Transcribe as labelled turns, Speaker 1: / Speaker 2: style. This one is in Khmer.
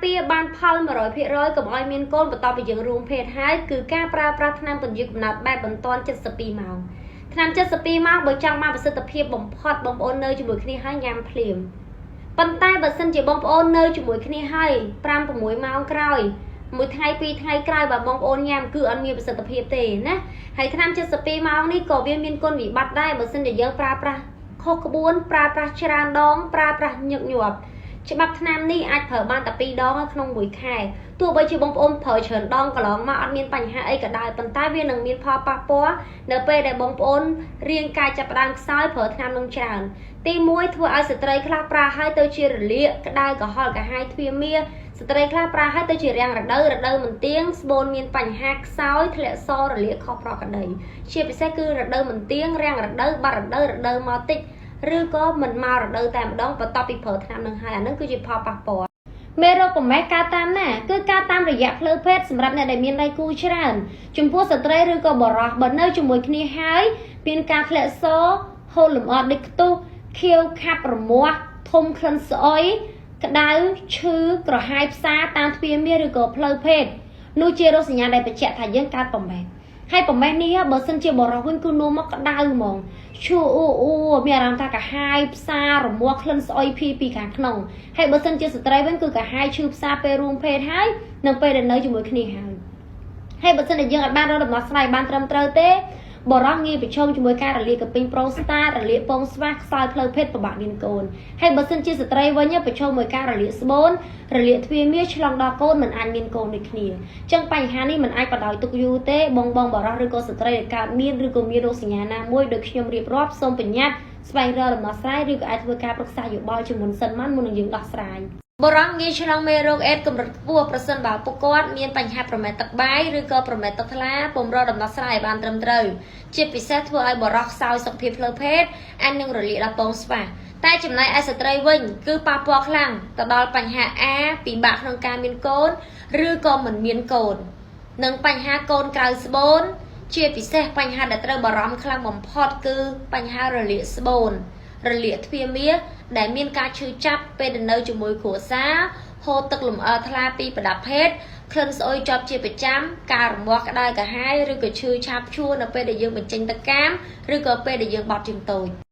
Speaker 1: ពារបានផល100%កុំឲ្យមានកូនបន្តពីយើងរួមភេទហើយគឺការប្រើប្រាស់ថ្នាំពន្យាកំណត់បែបបន្ទាន់72ម៉ោងថ្នាំ72ម៉ោងបើចង់បានប្រសិទ្ធភាពបំផុតបងប្អូននៅជាមួយគ្នាហើយញ៉ាំភ្លាមប៉ុន្តែបើសិនជាបងប្អូននៅជាមួយគ្នាហើយ5-6ម៉ោងក្រោយមួយថ្ងៃ2ថ្ងៃក្រោយបើបងប្អូនញ៉ាំគឺអត់មានប្រសិទ្ធភាពទេណាហើយថ្នាំ72ម៉ោងនេះក៏វាមានគុណវិបត្តិដែរបើសិនជាយើងប្រើប្រាស់ខុសក្បួនប្រើប្រាស់ច្រើនដងប្រើប្រាស់ញឹកញាប់ច្បាប់ថ្នាំនេះអាចប្រើបានតែ2ដងក្នុងមួយខែទោះបីជាបងប្អូនប្រើច្រើនដងកន្លងមកអត់មានបញ្ហាអីក៏ដោយប៉ុន្តែវានឹងមានផលប៉ះពាល់នៅពេលដែលបងប្អូនរាងកាយចាប់ផ្ដើមខ្សោយប្រើថ្នាំនឹងច្រើនទី1ធ្វើឲ្យស្ត្រីខ្លះប្រើហើយទៅជារលាកក្តៅក្រហល់កាហាយទ្វាមាស្ត្រីខ្លះប្រើហើយទៅជារាំងរដូវមិនទៀងស្បូនមានបញ្ហាខ្សោយធ្លាក់សរលាកខុសប្រក្រតីជាពិសេសគឺរដូវមិនទៀងរាំងរដូវបាត់រដូវមកតិចឬក៏មិនមករដូវតែម្ដងបន្ទាប់ពីប្រើថ្នាំនឹងហើយអានឹងគឺជាផលប៉ះពាល់មេរោគប្រមេះការតាមណាគឺការតាមរយៈផ្លូវភេទសម្រាប់អ្នកដែលមានដៃគូច្រើនចំពោះស្ត្រីឬក៏បុរសបើនៅជាមួយគ្នាហើយមានការធ្លាក់សរហូរលំអត់ដេកខ្ទុះខៀវខាប់រមាស់ធំក្លិនស្អុយក្តៅឈឺក្រហាយផ្សាតាមទ្វារមាសឬក៏ផ្លូវភេទនោះជារោគសញ្ញាដែលបញ្ជាក់ថាយើងកើតប្រមេះហើយប្រមេះនេះបើសិនជាបរិះវិញគឺនាំមកក្តៅហ្មងឈឺមានអារម្មណ៍ថាកាហាយផ្សារមាស់ក្លិនស្អុយពីខាងក្នុងហើយបើសិនជាស្ត្រីវិញគឺកាហាយឈឺផ្សាពេលរួមភេទហើយនឹងពេលដែលនៅជាមួយគ្នាហើយបើសិនជាយើងអាចបានរកដំណោះស្រាយបានត្រឹមត្រូវទេបរិះងាយប្រឈមជាមួយការរលាកកពីងប្រូស្តាតរលាកពងស្វាខ្សោយផ្លូវភេទពិបាកមានកូនហើយបើសិនជាស្ត្រីវិញប្រឈមមួយការរលាកស្បូនរលាកទ្វារមាសឆ្លងដល់កូនមិនអាចមានកូនដូចគ្នាអញ្ចឹងបញ្ហានេះមិនអាចបដ ாய் ទុកយូរទេបងបរិះឬក៏ស្ត្រីដែលកើតមានឬក៏មានរោគសញ្ញាណាមួយដូចខ្ញុំរៀបរាប់សូមបញ្ញត្តិស្វែងរកដំណោះស្រាយឬក៏អាចធ្វើការប្រឹក្សាយោបល់ជាមុនសិនមុននឹងយើងដោះស្រាយបរិះងាយឆ្លងមេរោគអេដកម្រិតខ្ពស់ប្រសិនបើពួកគាត់មានបញ្ហាប្រមេះទឹកបាយឬក៏ប្រមេះទឹកថ្លាពុំរកដំណោះស្រាយបានត្រឹមត្រូវជាពិសេសធ្វើឲ្យបរិះខ្សោយសុខភាពផ្លូវភេទអាចនឹងរលាកដល់ពងស្វាតែចំណែកឯស្ត្រីវិញគឺប៉ះពាល់ខ្លាំងទៅដល់បញ្ហាពិបាកក្នុងការមានកូនឬក៏មិនមានកូននិងបញ្ហាកូនក្រៅស្បូនជាពិសេសបញ្ហាដែលត្រូវបារម្ភខ្លាំងបំផុតគឺបញ្ហារលាកស្បូនរលាកទ្វារមាសដែលមានការឈឺចាប់ពេលនៅជាមួយគ្រួសារហូរទឹកលំអើថ្លាពីប្រដាប់ភេទក្លិនស្អុយជាប់ជាប្រចាំការរមាស់ក្តៅកាហាយឬក៏ឈឺឆាប់ឈួរនៅពេលដែលយើងបញ្ចេញទឹកកាមឬក៏ពេលដែលយើងបត់ជើងតូច